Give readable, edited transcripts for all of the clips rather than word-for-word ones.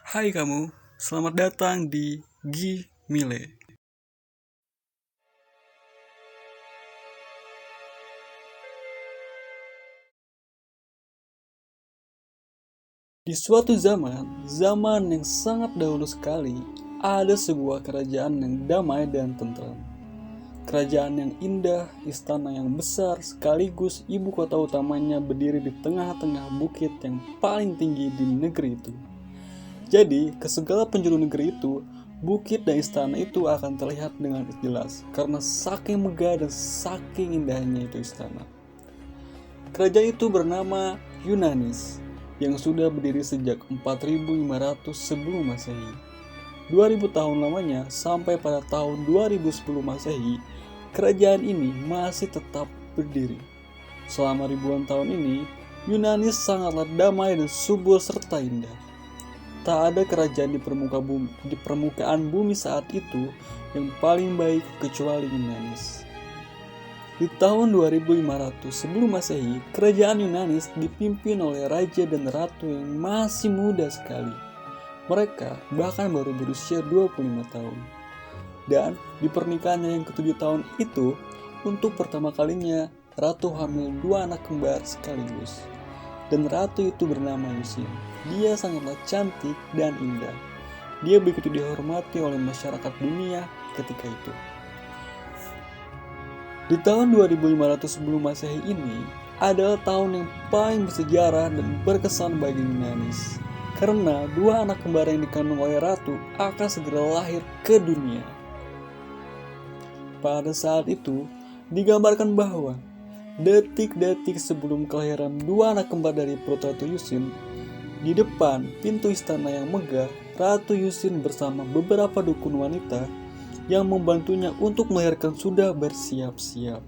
Hai kamu, selamat datang di Gimile. Di suatu zaman yang sangat dahulu sekali, ada sebuah kerajaan yang damai dan tentram. Kerajaan yang indah, istana yang besar, sekaligus ibu kota utamanya berdiri di tengah-tengah bukit yang paling tinggi di negeri itu. Jadi, ke segala penjuru negeri itu, bukit dan istana itu akan terlihat dengan jelas karena saking megah dan saking indahnya itu istana. Kerajaan itu bernama Yunanis yang sudah berdiri sejak 4500 sebelum Masehi. 2000 tahun lamanya sampai pada tahun 2010 Masehi, kerajaan ini masih tetap berdiri. Selama ribuan tahun ini, Yunanis sangatlah damai dan subur serta indah. Tak ada kerajaan di permukaan bumi saat itu yang paling baik kecuali Yunanis. Di tahun 2500 sebelum Masehi, kerajaan Yunanis dipimpin oleh raja dan ratu yang masih muda sekali. Mereka bahkan baru berusia 25 tahun. Dan di pernikahannya yang ke-7 tahun itu, untuk pertama kalinya, ratu hamil 2 anak kembar sekaligus. Dan ratu itu bernama Yusin. Dia sangatlah cantik dan indah. Dia begitu dihormati oleh masyarakat dunia ketika itu. Di tahun 2500 sebelum Masehi ini adalah tahun yang paling bersejarah dan berkesan bagi Yunanis. Karena 2 anak kembar yang dikandung oleh ratu akan segera lahir ke dunia. Pada saat itu, digambarkan bahwa detik-detik sebelum kelahiran 2 anak kembar dari perut Ratu Yusin, di depan pintu istana yang megah, Ratu Yusin bersama beberapa dukun wanita yang membantunya untuk melahirkan sudah bersiap-siap.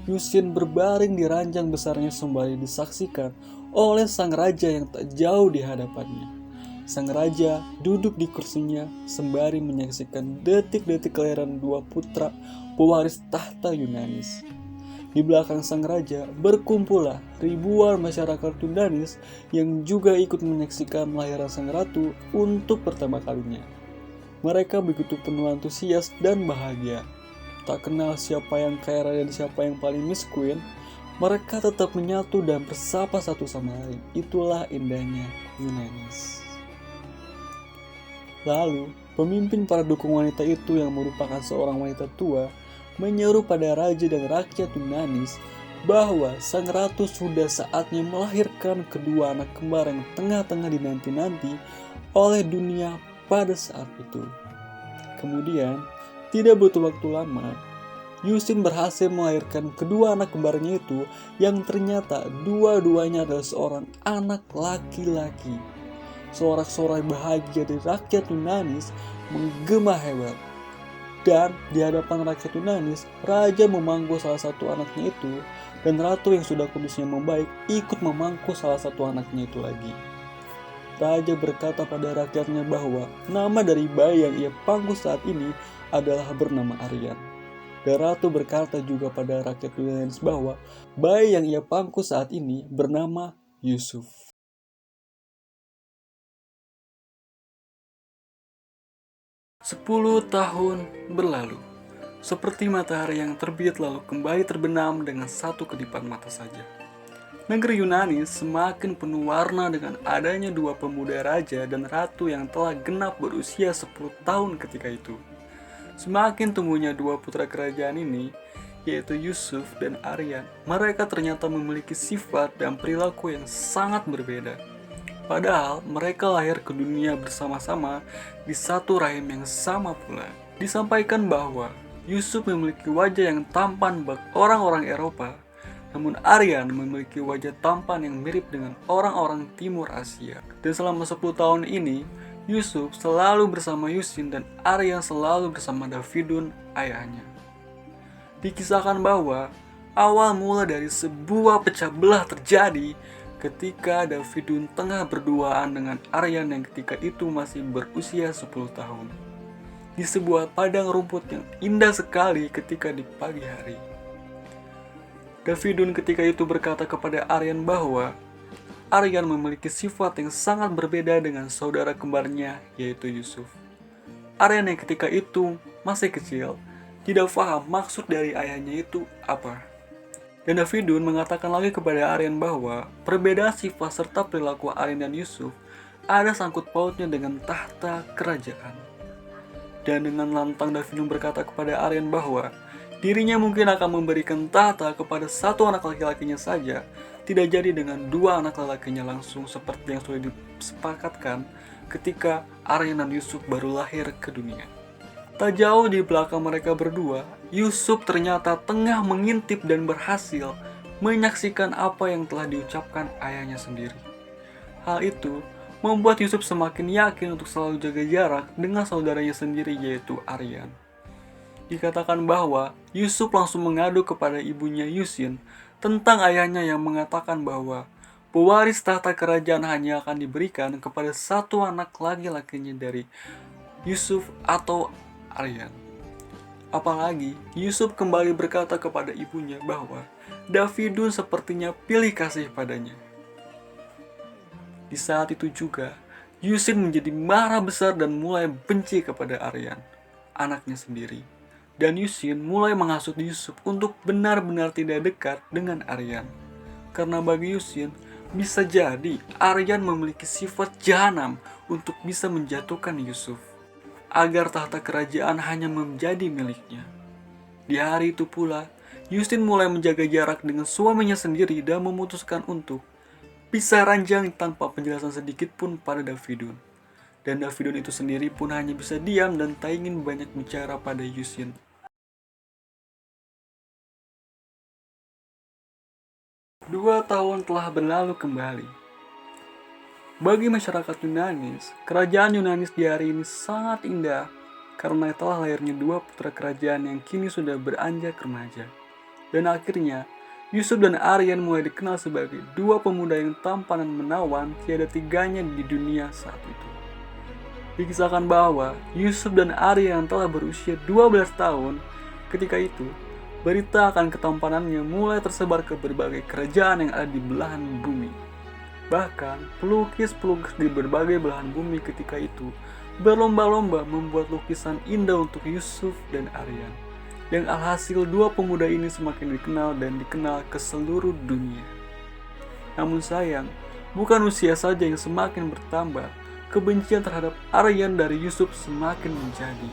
Yusin berbaring di ranjang besarnya sembari disaksikan oleh sang raja yang tak jauh di hadapannya. Sang raja duduk di kursinya sembari menyaksikan detik-detik kelahiran 2 putra pewaris tahta Yunanis. Di belakang sang raja berkumpullah ribuan masyarakat Yunanis yang juga ikut menyaksikan lahiran sang ratu untuk pertama kalinya. Mereka begitu penuh antusias dan bahagia. Tak kenal siapa yang kaya raya dan siapa yang paling miskin, mereka tetap menyatu dan bersapa satu sama lain. Itulah indahnya Yunanis. Lalu, pemimpin para dukung wanita itu yang merupakan seorang wanita tua, menyeru pada raja dan rakyat Yunanis bahwa sang ratu sudah saatnya melahirkan kedua anak kembar yang tengah-tengah dinanti-nanti oleh dunia pada saat itu. Kemudian, tidak butuh waktu lama, Yusin berhasil melahirkan kedua anak kembarnya itu yang ternyata dua-duanya adalah seorang anak laki-laki. Sorak-sorai bahagia dari rakyat Yunanis menggema hebat. Dan di hadapan rakyat Yunanis, raja memangku salah satu anaknya itu, dan ratu yang sudah kondisinya membaik ikut memangku salah satu anaknya itu lagi. Raja berkata pada rakyatnya bahwa nama dari bayi yang ia pangku saat ini adalah bernama Aryan. Dan ratu berkata juga pada rakyat Yunanis bahwa bayi yang ia pangku saat ini bernama Yusuf. Sepuluh tahun berlalu, seperti matahari yang terbit lalu kembali terbenam dengan satu kedipan mata saja. Negeri Yunani semakin penuh warna dengan adanya 2 pemuda raja dan ratu yang telah genap berusia 10 tahun ketika itu. Semakin tumbuhnya 2 putra kerajaan ini, yaitu Yusuf dan Aryan, mereka ternyata memiliki sifat dan perilaku yang sangat berbeda. Padahal mereka lahir ke dunia bersama-sama di satu rahim yang sama pula. Disampaikan bahwa Yusuf memiliki wajah yang tampan bagi orang-orang Eropa, namun Aryan memiliki wajah tampan yang mirip dengan orang-orang Timur Asia. Dan selama 10 tahun ini, Yusuf selalu bersama Yusin dan Aryan selalu bersama Davidun, ayahnya. Dikisahkan bahwa awal mula dari sebuah pecah belah terjadi ketika Davidun tengah berduaan dengan Aryan yang ketika itu masih berusia 10 tahun. Di sebuah padang rumput yang indah sekali ketika di pagi hari. Davidun ketika itu berkata kepada Aryan bahwa Aryan memiliki sifat yang sangat berbeda dengan saudara kembarnya, yaitu Yusuf. Aryan yang ketika itu masih kecil, tidak paham maksud dari ayahnya itu apa. Dan Davidun mengatakan lagi kepada Aryan bahwa perbedaan sifat serta perilaku Aryan dan Yusuf ada sangkut pautnya dengan tahta kerajaan. Dan dengan lantang Davidun berkata kepada Aryan bahwa dirinya mungkin akan memberikan tahta kepada satu anak laki-lakinya saja, tidak jadi dengan dua anak laki-lakinya langsung seperti yang sudah disepakatkan ketika Aryan dan Yusuf baru lahir ke dunia. Tak jauh di belakang mereka berdua, Yusuf ternyata tengah mengintip dan berhasil menyaksikan apa yang telah diucapkan ayahnya sendiri. Hal itu membuat Yusuf semakin yakin untuk selalu jaga jarak dengan saudaranya sendiri, yaitu Aryan. Dikatakan bahwa Yusuf langsung mengadu kepada ibunya Yusin tentang ayahnya yang mengatakan bahwa pewaris tahta kerajaan hanya akan diberikan kepada satu anak laki-lakinya dari Yusuf atau Aryan. Apalagi Yusuf kembali berkata kepada ibunya bahwa Davidun sepertinya pilih kasih padanya. Di saat itu juga, Yusin menjadi marah besar dan mulai benci kepada Aryan, anaknya sendiri. Dan Yusin mulai menghasut Yusuf untuk benar-benar tidak dekat dengan Aryan. Karena bagi Yusin, bisa jadi Aryan memiliki sifat jahanam untuk bisa menjatuhkan Yusuf, agar tahta kerajaan hanya menjadi miliknya. Di hari itu pula, Yusin mulai menjaga jarak dengan suaminya sendiri dan memutuskan untuk pisah ranjang tanpa penjelasan sedikit pun pada Davidun. Dan Davidun itu sendiri pun hanya bisa diam dan tak ingin banyak bicara pada Yusin. Dua tahun telah berlalu kembali. Bagi masyarakat Yunanis, kerajaan Yunanis di hari ini sangat indah karena telah lahirnya dua putra kerajaan yang kini sudah beranjak remaja. Dan akhirnya, Yusuf dan Aryan mulai dikenal sebagai dua pemuda yang tampan dan menawan tiada tiganya di dunia saat itu. Dikisahkan bahwa Yusuf dan Aryan telah berusia 12 tahun ketika itu, berita akan ketampanannya mulai tersebar ke berbagai kerajaan yang ada di belahan bumi. Bahkan, pelukis-pelukis di berbagai belahan bumi ketika itu berlomba-lomba membuat lukisan indah untuk Yusuf dan Aryan. Dan alhasil dua pemuda ini semakin dikenal dan dikenal ke seluruh dunia. Namun sayang, bukan usia saja yang semakin bertambah, kebencian terhadap Aryan dari Yusuf semakin menjadi.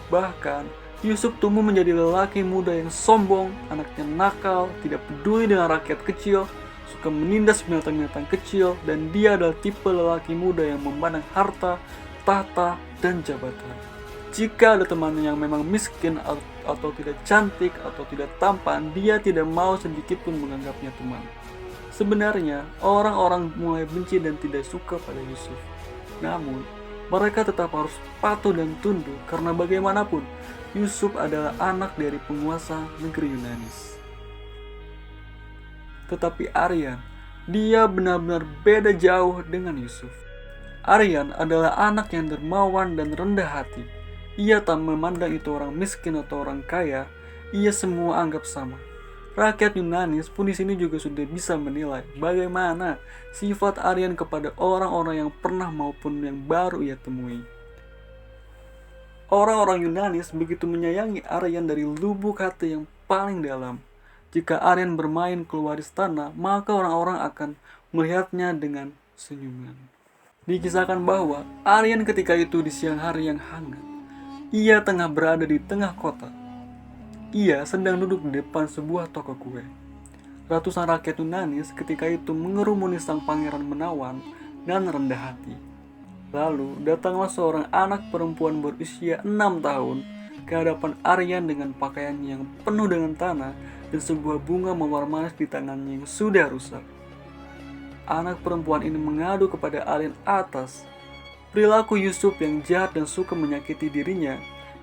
Bahkan, Yusuf tumbuh menjadi lelaki muda yang sombong, anaknya nakal, tidak peduli dengan rakyat kecil, suka menindas binatang-binatang kecil, dan dia adalah tipe lelaki muda yang memandang harta, tahta, dan jabatan. Jika ada temannya yang memang miskin atau tidak cantik atau tidak tampan, dia tidak mau sedikit pun menganggapnya teman. Sebenarnya, orang-orang mulai benci dan tidak suka pada Yusuf. Namun, mereka tetap harus patuh dan tunduk karena bagaimanapun, Yusuf adalah anak dari penguasa negeri Yunanis. Tetapi Aryan, dia benar-benar beda jauh dengan Yusuf. Aryan adalah anak yang dermawan dan rendah hati. Ia tak memandang itu orang miskin atau orang kaya, ia semua anggap sama. Rakyat Yunanis pun di sini juga sudah bisa menilai bagaimana sifat Aryan kepada orang-orang yang pernah maupun yang baru ia temui. Orang-orang Yunanis begitu menyayangi Aryan dari lubuk hati yang paling dalam. Jika Aryan bermain keluar istana, maka orang-orang akan melihatnya dengan senyuman. Dikisahkan bahwa Aryan ketika itu di siang hari yang hangat, ia tengah berada di tengah kota. Ia sedang duduk di depan sebuah toko kue. Ratusan rakyat Yunanis ketika itu mengerumuni sang pangeran menawan dan rendah hati. Lalu datanglah seorang anak perempuan berusia 6 tahun ke hadapan Aryan dengan pakaiannya yang penuh dengan tanah dan sebuah bunga mawar manis di tangannya yang sudah rusak. Anak perempuan ini mengadu kepada Aryan atas perilaku Yusuf yang jahat dan suka menyakiti dirinya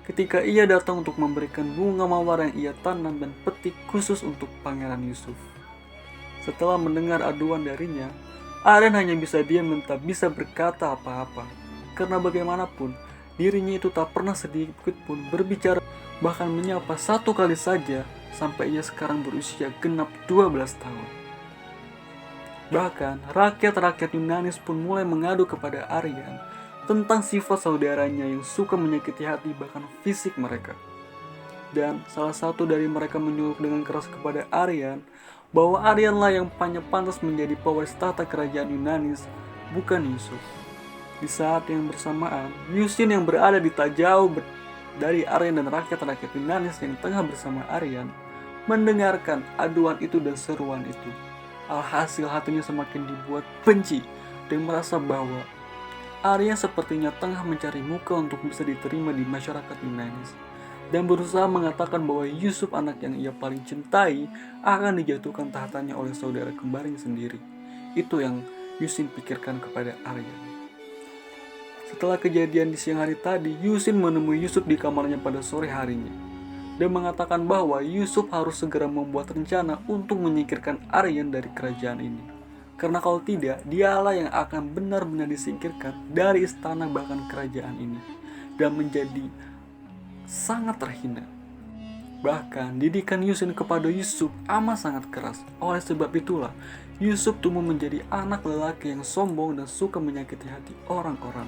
ketika ia datang untuk memberikan bunga mawar yang ia tanam dan petik khusus untuk pangeran Yusuf. Setelah mendengar aduan darinya, Aryan hanya bisa diam dan tak bisa berkata apa-apa. Karena bagaimanapun, dirinya itu tak pernah sedikit pun berbicara, bahkan menyapa satu kali saja sampai ia sekarang berusia genap 12 tahun. Bahkan, rakyat-rakyat Yunanis pun mulai mengadu kepada Aryan tentang sifat saudaranya yang suka menyakiti hati bahkan fisik mereka. Dan salah satu dari mereka menyuruh dengan keras kepada Aryan bahwa Aryanlah yang hanya pantas menjadi pewaris tata kerajaan Yunanis, bukan Yusuf. Di saat yang bersamaan, Yusin yang berada di tak jauh dari Aryan dan rakyat-rakyat Yunanis yang tengah bersama Aryan mendengarkan aduan itu dan seruan itu. Alhasil hatinya semakin dibuat benci dan merasa bahwa Aryan sepertinya tengah mencari muka untuk bisa diterima di masyarakat Yunanis dan berusaha mengatakan bahwa Yusuf, anak yang ia paling cintai, akan dijatuhkan tahtanya oleh saudara kembarnya sendiri. Itu yang Yusin pikirkan kepada Aryan. Setelah kejadian di siang hari tadi, Yusin menemui Yusuf di kamarnya pada sore harinya dan mengatakan bahwa Yusuf harus segera membuat rencana untuk menyingkirkan Aryan dari kerajaan ini. Karena kalau tidak, dialah yang akan benar-benar disingkirkan dari istana bahkan kerajaan ini dan menjadi sangat terhina. Bahkan didikan Yusin kepada Yusuf amat sangat keras. Oleh sebab itulah Yusuf tumbuh menjadi anak lelaki yang sombong dan suka menyakiti hati orang-orang.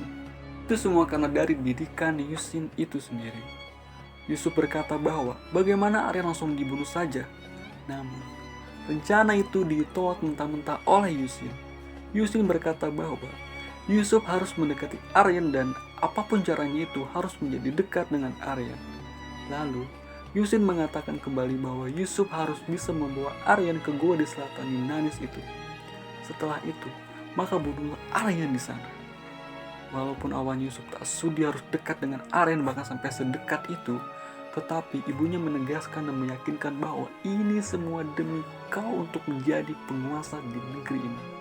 Itu semua karena dari didikan Yusin itu sendiri. Yusuf berkata bahwa bagaimana Aryan langsung dibunuh saja. Namun, rencana itu ditolak mentah-mentah oleh Yusin. Yusin berkata bahwa Yusuf harus mendekati Aryan dan apapun caranya itu harus menjadi dekat dengan Aryan. Lalu, Yusin mengatakan kembali bahwa Yusuf harus bisa membawa Aryan ke gua di selatan Yunanis itu. Setelah itu, maka bunuhlah Aryan di sana. Walaupun awalnya Yusuf tak sudi harus dekat dengan Aryan bahkan sampai sedekat itu, tetapi ibunya menegaskan dan meyakinkan bahwa ini semua demi kau untuk menjadi penguasa di negeri ini.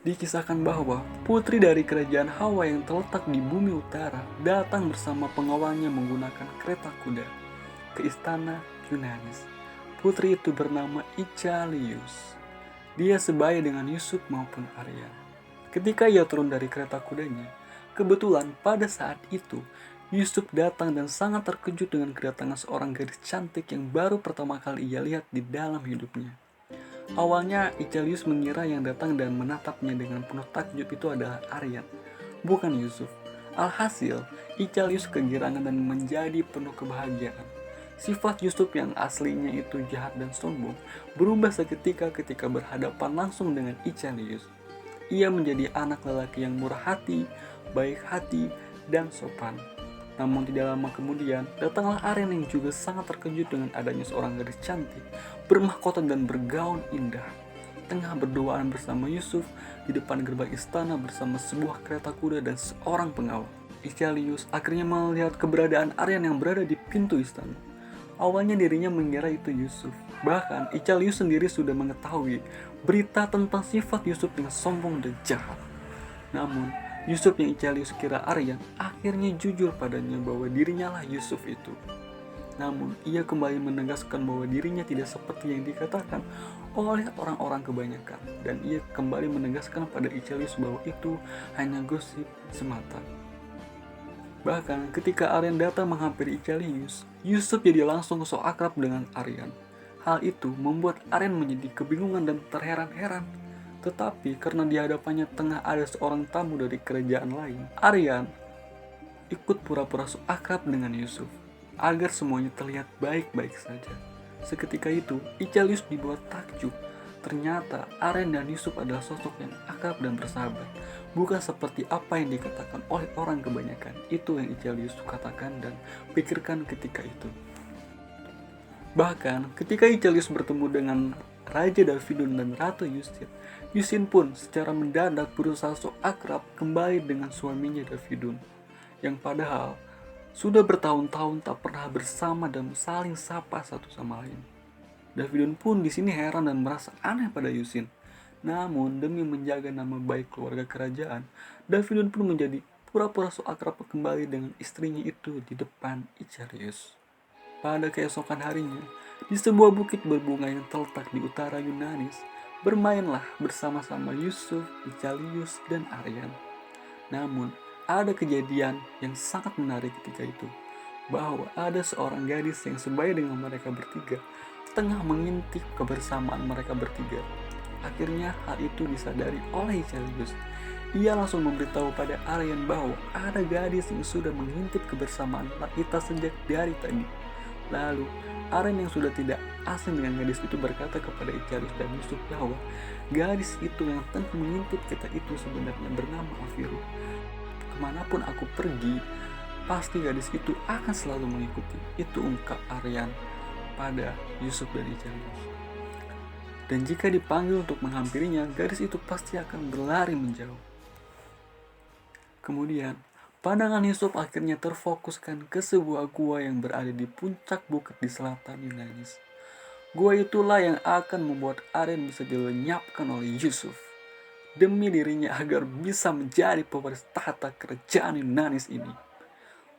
Dikisahkan bahwa putri dari kerajaan Hawa yang terletak di bumi utara datang bersama pengawalnya menggunakan kereta kuda ke istana Yunanis. Putri itu bernama Icalius. Dia sebaya dengan Yusuf maupun Arya. Ketika ia turun dari kereta kudanya, kebetulan pada saat itu Yusuf datang dan sangat terkejut dengan kedatangan seorang gadis cantik yang baru pertama kali ia lihat di dalam hidupnya. Awalnya Icalius mengira yang datang dan menatapnya dengan penuh takjub itu adalah Aryan, bukan Yusuf. Alhasil, Icalius kegirangan dan menjadi penuh kebahagiaan. Sifat Yusuf yang aslinya itu jahat dan sombong berubah seketika ketika berhadapan langsung dengan Icalius. Ia menjadi anak lelaki yang murah hati, baik hati, dan sopan. Namun tidak lama kemudian, datanglah Aryan yang juga sangat terkejut dengan adanya seorang gadis cantik, bermahkota dan bergaun indah. Tengah berduaan bersama Yusuf di depan gerbang istana bersama sebuah kereta kuda dan seorang pengawal. Icalius akhirnya melihat keberadaan Aryan yang berada di pintu istana. Awalnya dirinya mengira itu Yusuf. Bahkan Icalius sendiri sudah mengetahui berita tentang sifat Yusuf yang sombong dan jahat. Namun, Yusuf yang Icalius kira Aryan akhirnya jujur padanya bahwa dirinya lah Yusuf itu. Namun, ia kembali menegaskan bahwa dirinya tidak seperti yang dikatakan oleh orang-orang kebanyakan. Dan ia kembali menegaskan pada Icalius bahwa itu hanya gosip semata. Bahkan ketika Aryan datang menghampiri Icalius, Yusuf jadi langsung sok akrab dengan Aryan. Hal itu membuat Aryan menjadi kebingungan dan terheran-heran. Tetapi karena di hadapannya tengah ada seorang tamu dari kerajaan lain, Aryan ikut pura-pura sok akrab dengan Yusuf agar semuanya terlihat baik-baik saja. Seketika itu, Icalius dibuat takjub. Ternyata Aryan dan Yusuf adalah sosok yang akrab dan bersahabat, bukan seperti apa yang dikatakan oleh orang kebanyakan. Itu yang Icalius katakan dan pikirkan ketika itu. Bahkan ketika Icalius bertemu dengan Raja Davudun dan Ratu Yusin, Yusin pun secara mendadak berusaha sok akrab kembali dengan suaminya Davudun, yang padahal sudah bertahun-tahun tak pernah bersama dan saling sapa satu sama lain. Davudun pun di sini heran dan merasa aneh pada Yusin. Namun demi menjaga nama baik keluarga kerajaan, Davudun pun menjadi pura-pura sok akrab kembali dengan istrinya itu di depan Icalius. Pada keesokan harinya, di sebuah bukit berbunga yang terletak di utara Yunanis, bermainlah bersama-sama Yusuf, Icalius, dan Aryan. Namun, ada kejadian yang sangat menarik ketika itu, bahwa ada seorang gadis yang sebaya dengan mereka bertiga, tengah mengintip kebersamaan mereka bertiga. Akhirnya hal itu disadari oleh Icelius. Ia langsung memberitahu pada Aryan bahwa ada gadis yang sudah mengintip kebersamaan kita sejak dari tadi. Lalu, Aryan yang sudah tidak asing dengan gadis itu berkata kepada Icelius dan Yusuf bahwa gadis itu yang tengah mengintip kita itu sebenarnya bernama Afiru. Kemanapun aku pergi, pasti gadis itu akan selalu mengikuti. Itu ungkap Aryan pada Yusuf dan Icelius. Dan jika dipanggil untuk menghampirinya, gadis itu pasti akan berlari menjauh. Kemudian, pandangan Yusuf akhirnya terfokuskan ke sebuah gua yang berada di puncak bukit di selatan Yunanis. Gua itulah yang akan membuat Aryan bisa dilenyapkan oleh Yusuf demi dirinya agar bisa menjadi pewaris tahta kerajaan Yunanis ini.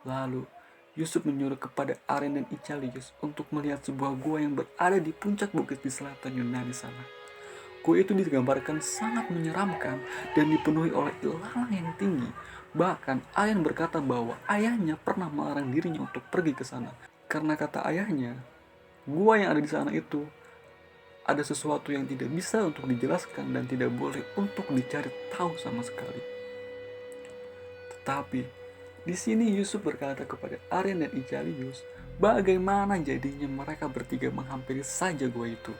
Lalu, Yusuf menyuruh kepada Aryan dan Icelius untuk melihat sebuah gua yang berada di puncak bukit di selatan Yunani sana. Gua itu digambarkan sangat menyeramkan dan dipenuhi oleh ilalang yang tinggi. Bahkan Aryan berkata bahwa ayahnya pernah melarang dirinya untuk pergi ke sana. Karena kata ayahnya, gua yang ada di sana itu ada sesuatu yang tidak bisa untuk dijelaskan dan tidak boleh untuk dicari tahu sama sekali. Tetapi di sini Yusuf berkata kepada Aryan dan Icelius, bagaimana jadinya mereka bertiga menghampiri saja gua itu?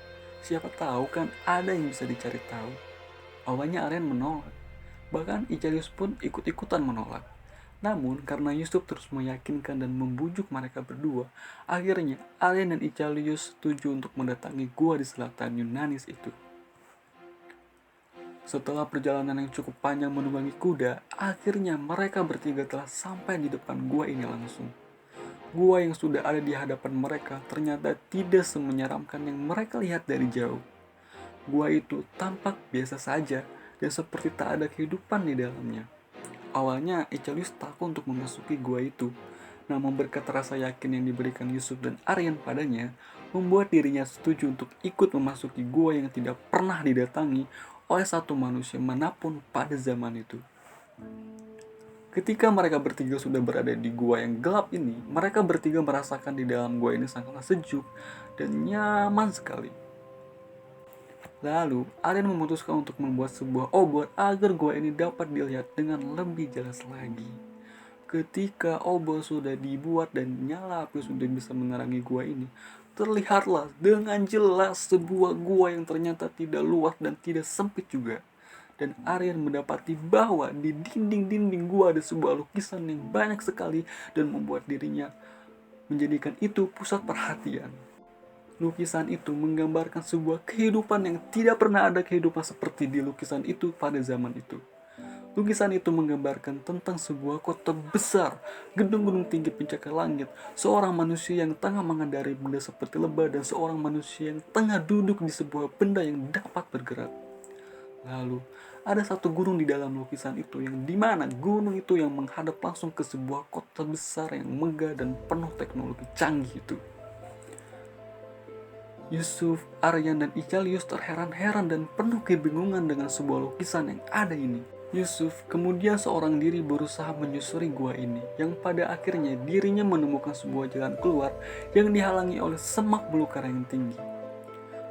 Siapa tahu kan ada yang bisa dicari tahu. Awalnya Aryan menolak. Bahkan Icelius pun ikut-ikutan menolak. Namun karena Yusuf terus meyakinkan dan membujuk mereka berdua, akhirnya Aryan dan Icelius setuju untuk mendatangi gua di selatan Yunanis itu. Setelah perjalanan yang cukup panjang menunggangi kuda, akhirnya mereka bertiga telah sampai di depan gua ini langsung. Gua yang sudah ada di hadapan mereka ternyata tidak semenyeramkan yang mereka lihat dari jauh. Gua itu tampak biasa saja dan seperti tak ada kehidupan di dalamnya. Awalnya Icelius takut untuk memasuki gua itu, namun berkat rasa yakin yang diberikan Yusuf dan Aryan padanya, membuat dirinya setuju untuk ikut memasuki gua yang tidak pernah didatangi oleh satu manusia manapun pada zaman itu. Ketika mereka bertiga sudah berada di gua yang gelap ini, mereka bertiga merasakan di dalam gua ini sangatlah sejuk dan nyaman sekali. Lalu, Aryan memutuskan untuk membuat sebuah obor agar gua ini dapat dilihat dengan lebih jelas lagi. Ketika obor sudah dibuat dan nyala api sudah bisa menerangi gua ini, terlihatlah dengan jelas sebuah gua yang ternyata tidak luas dan tidak sempit juga. Dan Aryan mendapati bahwa di dinding-dinding gua ada sebuah lukisan yang banyak sekali dan membuat dirinya menjadikan itu pusat perhatian. Lukisan itu menggambarkan sebuah kehidupan yang tidak pernah ada kehidupan seperti di lukisan itu pada zaman itu. Lukisan itu menggambarkan tentang sebuah kota besar, gedung-gedung tinggi pencakar langit, seorang manusia yang tengah mengendari benda seperti lebah, dan seorang manusia yang tengah duduk di sebuah benda yang dapat bergerak. Lalu, ada satu gunung di dalam lukisan itu yang dimana gunung itu yang menghadap langsung ke sebuah kota besar yang megah dan penuh teknologi canggih itu. Yusuf, Aryan, dan Icelius terheran-heran dan penuh kebingungan dengan sebuah lukisan yang ada ini. Yusuf kemudian seorang diri berusaha menyusuri gua ini, yang pada akhirnya dirinya menemukan sebuah jalan keluar yang dihalangi oleh semak belukar yang tinggi.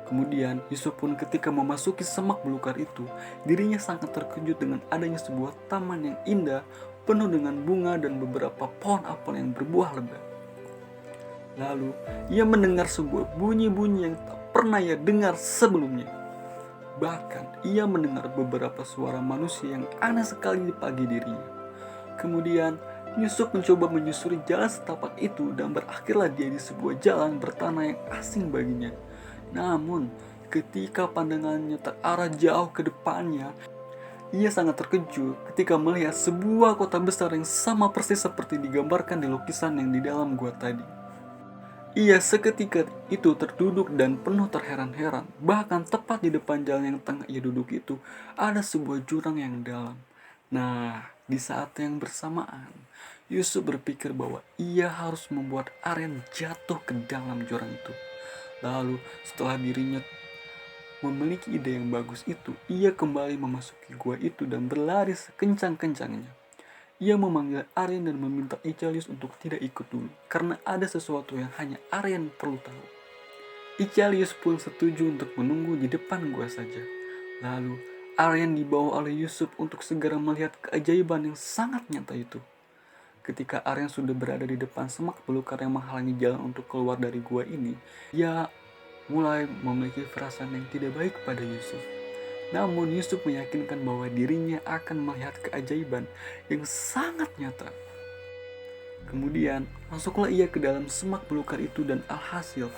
Kemudian Yusuf pun ketika memasuki semak belukar itu, dirinya sangat terkejut dengan adanya sebuah taman yang indah, penuh dengan bunga dan beberapa pohon apel yang berbuah lebat. Lalu, ia mendengar sebuah bunyi-bunyi yang tak pernah ia dengar sebelumnya. Bahkan, ia mendengar beberapa suara manusia yang aneh sekali di pagi dirinya. Kemudian, Yusuf mencoba menyusuri jalan setapak itu dan berakhirlah dia di sebuah jalan bertanah yang asing baginya. Namun, ketika pandangannya terarah jauh ke depannya, ia sangat terkejut ketika melihat sebuah kota besar yang sama persis seperti digambarkan di lukisan yang di dalam gua tadi. Ia seketika itu terduduk dan penuh terheran-heran. Bahkan tepat di depan jalan yang tengah ia duduk itu, ada sebuah jurang yang dalam. Nah, di saat yang bersamaan, Yusuf berpikir bahwa ia harus membuat Aryan jatuh ke dalam jurang itu. Lalu, setelah dirinya memiliki ide yang bagus itu, ia kembali memasuki gua itu dan berlari sekencang-kencangnya. Ia memanggil Aryan dan meminta Icelius untuk tidak ikut dulu, karena ada sesuatu yang hanya Aryan perlu tahu. Icelius pun setuju untuk menunggu di depan gua saja. Lalu Aryan dibawa oleh Yusuf untuk segera melihat keajaiban yang sangat nyata itu. Ketika Aryan sudah berada di depan semak belukar yang menghalangi jalan untuk keluar dari gua ini, ia mulai memiliki perasaan yang tidak baik pada Yusuf. Namun Yusuf meyakinkan bahwa dirinya akan melihat keajaiban yang sangat nyata. Kemudian masuklah ia ke dalam semak belukar itu dan alhasil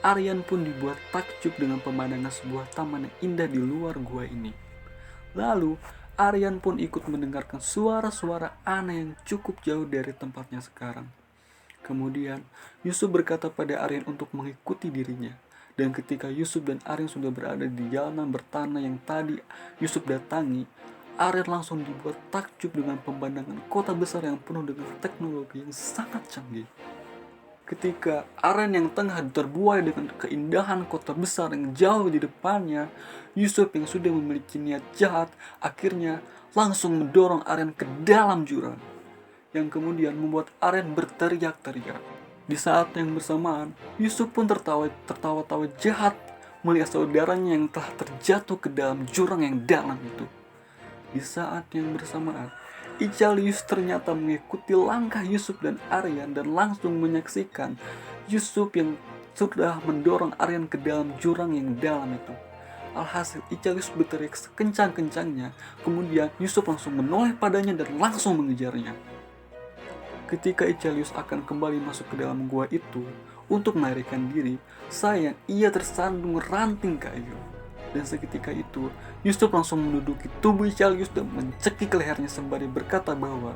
Aryan pun dibuat takjub dengan pemandangan sebuah taman yang indah di luar gua ini. Lalu Aryan pun ikut mendengarkan suara-suara aneh yang cukup jauh dari tempatnya sekarang. Kemudian Yusuf berkata pada Aryan untuk mengikuti dirinya. Dan ketika Yusuf dan Aryan sudah berada di jalanan bertanah yang tadi Yusuf datangi, Aryan langsung dibuat takjub dengan pemandangan kota besar yang penuh dengan teknologi yang sangat canggih. Ketika Aryan yang tengah terbuai dengan keindahan kota besar yang jauh di depannya, Yusuf yang sudah memiliki niat jahat akhirnya langsung mendorong Aryan ke dalam jurang, yang kemudian membuat Aryan berteriak-teriak. Di saat yang bersamaan, Yusuf pun tertawa-tawa jahat melihat saudaranya yang telah terjatuh ke dalam jurang yang dalam itu. Di saat yang bersamaan, Icalius ternyata mengikuti langkah Yusuf dan Aryan dan langsung menyaksikan Yusuf yang sudah mendorong Aryan ke dalam jurang yang dalam itu. Alhasil Icalius berteriak sekencang-kencangnya, kemudian Yusuf langsung menoleh padanya dan langsung mengejarnya. Ketika Icalius akan kembali masuk ke dalam gua itu untuk melarikan diri, sayang ia tersandung ranting kayu. Dan seketika itu, Yusuf langsung menduduki tubuh Icalius dan mencekik lehernya sembari berkata bahwa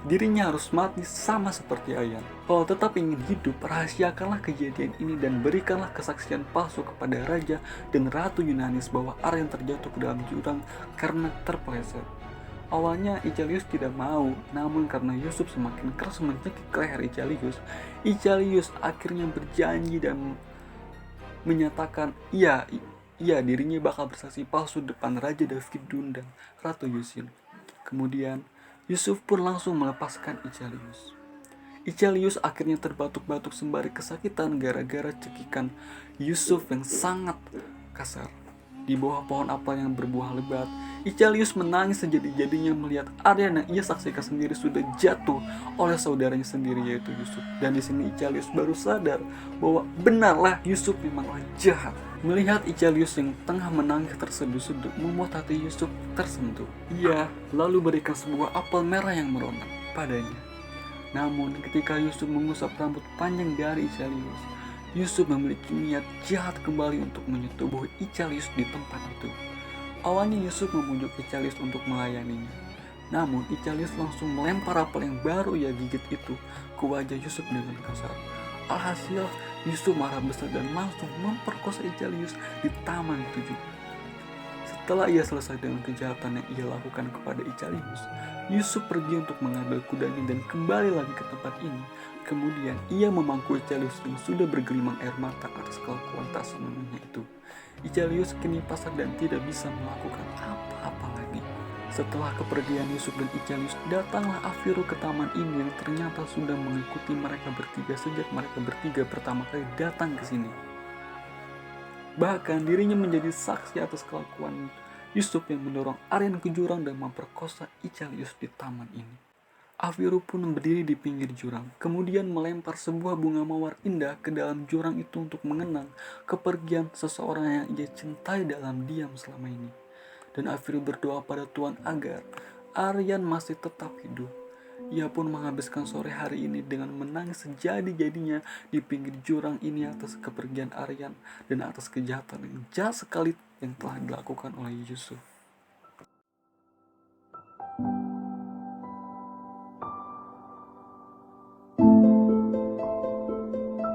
dirinya harus mati sama seperti Aryan. Kalau tetap ingin hidup, rahasiakanlah kejadian ini dan berikanlah kesaksian palsu kepada raja dan ratu Yunanis bahwa Aryan terjatuh ke dalam jurang karena terpeleset. Awalnya Icalius tidak mau, namun karena Yusuf semakin keras mencekik leher Icalius akhirnya berjanji dan menyatakan iya dirinya bakal bersaksi palsu depan Raja Davidun dan Ratu Yusin. Kemudian Yusuf pun langsung melepaskan Icalius. Icalius akhirnya terbatuk-batuk sembari kesakitan gara-gara cekikan Yusuf yang sangat kasar. Di bawah pohon apel yang berbuah lebat, Icalius menangis sejadi-jadinya melihat Aryan yang ia saksikan sendiri sudah jatuh oleh saudaranya sendiri yaitu Yusuf. Dan di sini Icalius baru sadar bahwa benarlah Yusuf memanglah jahat. Melihat Icalius yang tengah menangis terseduh-seduh membuat hati Yusuf tersentuh. Ia lalu berikan sebuah apel merah yang meronak padanya. Namun ketika Yusuf mengusap rambut panjang dari Icalius, Yusuf memiliki niat jahat kembali untuk menyetubuh Icalius di tempat itu. Awalnya Yusuf memujuk Icalius untuk melayaninya. Namun Icalius langsung melempar apel yang baru ia gigit itu ke wajah Yusuf dengan kasar. Alhasil Yusuf marah besar dan langsung memperkosa Icalius di taman itu juga. Setelah ia selesai dengan kejahatan yang ia lakukan kepada Icalius, Yusuf pergi untuk mengambil kudanya dan kembali lagi ke tempat ini. Kemudian ia memangku Icalius yang sudah bergelimang air mata atas kelakuan tak semenanya itu. Icalius kini pasrah dan tidak bisa melakukan apa-apa lagi. Setelah kepergian Yusuf dan Icalius, datanglah Afiru ke taman ini yang ternyata sudah mengikuti mereka bertiga sejak mereka bertiga pertama kali datang ke sini. Bahkan dirinya menjadi saksi atas kelakuan Yusuf yang mendorong Aryan ke jurang dan memperkosa Icalius di taman ini. Afiru pun berdiri di pinggir jurang, kemudian melempar sebuah bunga mawar indah ke dalam jurang itu untuk mengenang kepergian seseorang yang ia cintai dalam diam selama ini. Dan Afiru berdoa pada Tuhan agar Aryan masih tetap hidup. Ia pun menghabiskan sore hari ini dengan menangis sejadi-jadinya di pinggir jurang ini atas kepergian Aryan dan atas kejahatan yang jahat sekali yang telah dilakukan oleh Yusuf.